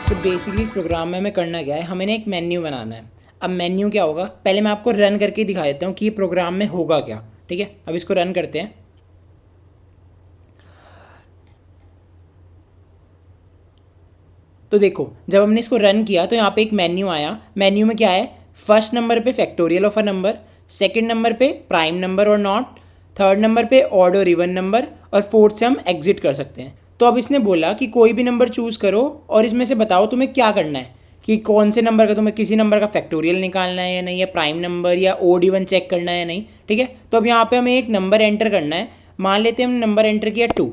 So basically इस programme में हमें करना क्या है, हमें ना एक मेन्यू बनाना है। अब मेन्यू क्या होगा, पहले मैं आपको रन करके दिखा देता हूँ कि ये प्रोग्राम में होगा क्या। ठीक है, अब इसको रन करते हैं। तो देखो, जब हमने इसको रन किया तो यहाँ पे एक मेन्यू आया। मेन्यू में क्या है, फर्स्ट नंबर पे factorial of a number, second number पे प्राइम नंबर और नॉट, थर्ड नंबर पे ऑड और इवन नंबर, और फोर्थ से हम एग्जिट कर सकते हैं। तो अब इसने बोला कि कोई भी नंबर चूज़ करो और इसमें से बताओ तुम्हें क्या करना है, कि कौन से नंबर का, तुम्हें किसी नंबर का फैक्टोरियल निकालना है या नहीं, या प्राइम नंबर या ओड इवन चेक करना है या नहीं। ठीक है, तो अब यहाँ पे हमें एक नंबर एंटर करना है। मान लेते हैं हम नंबर एंटर किया 2,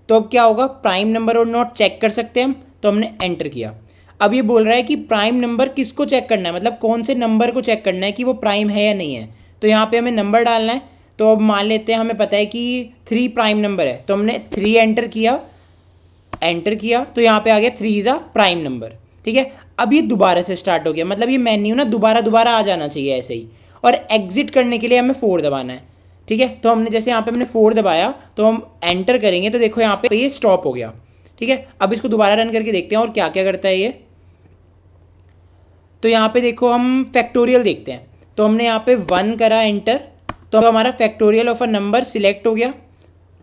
तो अब क्या होगा, प्राइम नंबर और नॉट चेक कर सकते हैं हम। तो हमने एंटर किया। अब ये बोल रहा है कि प्राइम नंबर किसको चेक करना है, मतलब कौन से नंबर को चेक करना है कि वो प्राइम है या नहीं है। तो यहाँ पे हमें नंबर डालना है। तो अब मान लेते हैं हमें पता है कि 3 प्राइम नंबर है, तो हमने 3 एंटर किया तो यहाँ पे आ गया 3 इज़ अ प्राइम नंबर। ठीक है, अब ये दोबारा से स्टार्ट हो गया, मतलब ये मेन्यू ना दोबारा आ जाना चाहिए ऐसे ही। और एग्जिट करने के लिए हमें 4 दबाना है। ठीक है, तो हमने जैसे यहाँ पे हमने 4 दबाया तो हम एंटर करेंगे तो देखो यहाँ पे ये स्टॉप हो गया। ठीक है, अब इसको दोबारा रन करके देखते हैं और क्या क्या करता है ये। तो यहाँ पे देखो हम फैक्टोरियल देखते हैं। तो हमने यहाँ पे 1 करा एंटर, तो हमारा factorial of a number select हो गया।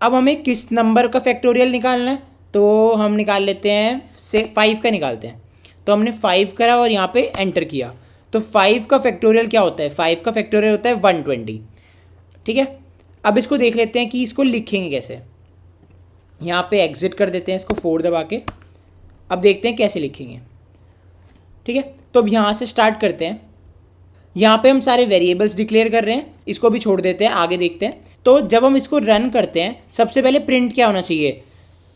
अब हमें किस नंबर का फैक्टोरियल निकालना है, तो हम निकाल लेते हैं से 5 का निकालते हैं। तो हमने 5 करा और यहाँ पे एंटर किया। तो 5 का फैक्टोरियल क्या होता है, 5 का फैक्टोरियल होता है 120। ठीक है, अब इसको देख लेते हैं कि इसको लिखेंगे कैसे। यहाँ पे एग्जिट कर देते हैं इसको 4 दबा के। अब देखते हैं कैसे लिखेंगे। ठीक है, तो अब यहाँ से स्टार्ट करते हैं। यहाँ पे हम सारे वेरिएबल्स डिक्लेयर कर रहे हैं, इसको भी छोड़ देते हैं, आगे देखते हैं। तो जब हम इसको रन करते हैं, सबसे पहले प्रिंट क्या होना चाहिए,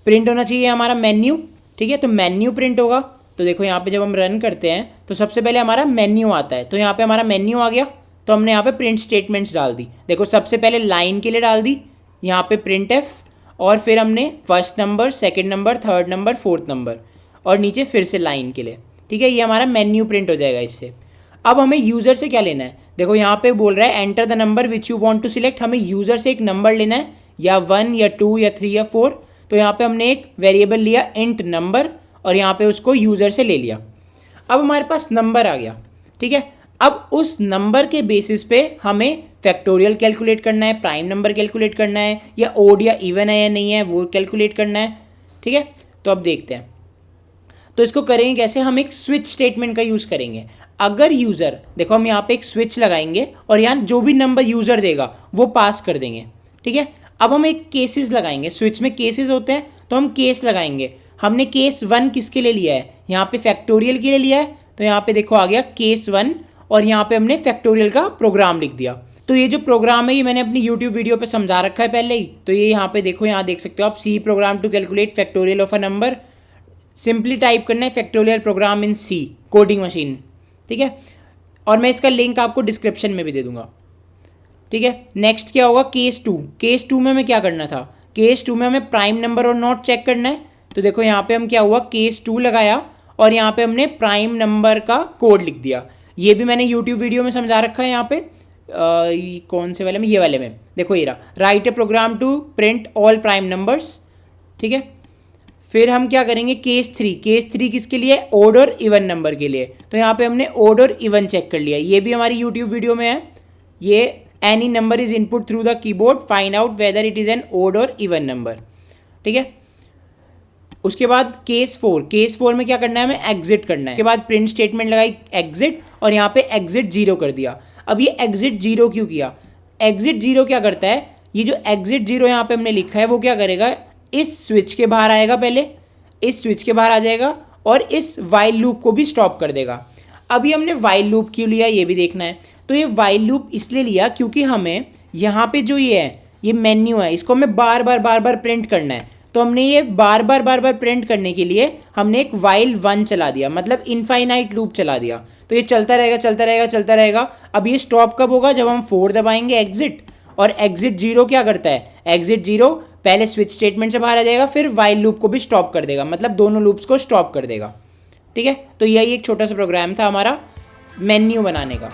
प्रिंट होना चाहिए हमारा मेन्यू। ठीक है, तो मेन्यू प्रिंट होगा। तो देखो यहाँ पे जब हम रन करते हैं तो सबसे पहले हमारा मेन्यू आता है। तो यहाँ पे हमारा मेन्यू आ गया, तो हमने यहाँ पे प्रिंट स्टेटमेंट्स डाल दी। देखो सबसे पहले लाइन के लिए डाल दी यहाँ पे प्रिंट एफ, और फिर हमने first number, second number, third number, fourth number, और नीचे फिर से लाइन के लिए। ठीक है, ये हमारा मेन्यू प्रिंट हो जाएगा इससे। अब हमें यूज़र से क्या लेना है, देखो यहाँ पे बोल रहा है enter the number which you want to select. हमें यूज़र से एक नंबर लेना है, या 1 या 2 या 3 या 4। तो यहाँ पे हमने एक वेरिएबल लिया इंट नंबर, और यहाँ पे उसको यूज़र से ले लिया। अब हमारे पास नंबर आ गया। ठीक है, अब उस नंबर के बेसिस पे हमें फैक्टोरियल कैलकुलेट करना है, प्राइम नंबर कैलकुलेट करना है, या ओड या इवन है या नहीं है वो कैलकुलेट करना है। ठीक है, तो अब देखते हैं। तो इसको करेंगे कैसे, हम एक स्विच स्टेटमेंट का यूज़ करेंगे। अगर यूज़र, देखो हम यहाँ पे एक स्विच लगाएंगे और यहाँ जो भी नंबर यूज़र देगा वो पास कर देंगे। ठीक है, अब हम एक केसेस लगाएंगे, स्विच में केसेस होते हैं, तो हम केस लगाएंगे। हमने केस 1 किसके लिए लिया है, यहाँ पे फैक्टोरियल के लिए लिया है। तो यहाँ पे देखो आ गया केस 1, और यहाँ पे हमने फैक्टोरियल का प्रोग्राम लिख दिया। तो ये जो प्रोग्राम है ये मैंने अपनी यूट्यूब वीडियो पे समझा रखा है पहले ही। तो ये यहाँ पे देखो, यहाँ देख सकते हो आप, C program to calculate factorial of a number. Simply type करना है factorial program in C coding machine. ठीक है, और मैं इसका लिंक आपको डिस्क्रिप्शन में भी दे दूंगा। ठीक है, नेक्स्ट क्या होगा, केस 2। केस 2 में हमें क्या करना था, केस 2 में हमें प्राइम नंबर और नॉट चेक करना है। तो देखो यहाँ पे हम क्या हुआ, केस 2 लगाया और यहाँ पे हमने प्राइम नंबर का कोड लिख दिया। ये भी मैंने यूट्यूब वीडियो में समझा रखा है। यहाँ पे कौन से वाले में, ये वाले में देखो, ये रहा, write a program to print all prime numbers. ठीक है, फिर हम क्या करेंगे, केस 3। केस 3 किसके लिए, ओड और इवन नंबर के लिए। तो यहाँ पे हमने ओड और इवन चेक कर लिया, ये भी हमारी यूट्यूब वीडियो में है। ये any number is input through the keyboard, find out whether it is an odd और इवन नंबर। ठीक है, उसके बाद केस 4। केस 4 में क्या करना है, हमें एग्जिट करना है। उसके बाद प्रिंट स्टेटमेंट लगाई एग्जिट, और यहाँ पे एग्जिट 0 कर दिया। अब ये एग्जिट 0 क्यों किया, एग्जिट 0 क्या करता है, ये जो एग्जिट 0 यहाँ पे हमने लिखा है वो क्या करेगा, इस स्विच के बाहर आएगा, पहले इस स्विच के बाहर आ जाएगा और इस वाइल लूप को भी स्टॉप कर देगा। अभी हमने वाइल लूप क्यों लिया ये भी देखना है। तो ये वाइल लूप इसलिए लिया क्योंकि हमें यहाँ पे जो ये है, ये मेन्यू है, इसको हमें बार बार प्रिंट करना है। तो हमने ये बार बार प्रिंट करने के लिए हमने एक वाइल 1 चला दिया, मतलब इनफाइनाइट लूप चला दिया। तो ये चलता रहेगा। अब ये स्टॉप कब होगा, जब हम 4 दबाएंगे एग्जिट, और एग्जिट 0 क्या करता है, एग्जिट 0 पहले स्विच स्टेटमेंट से बाहर आ जाएगा, फिर वाइल लूप को भी स्टॉप कर देगा, मतलब दोनों लूप्स को स्टॉप कर देगा। ठीक है, तो यही एक छोटा सा प्रोग्राम था हमारा मेन्यू बनाने का।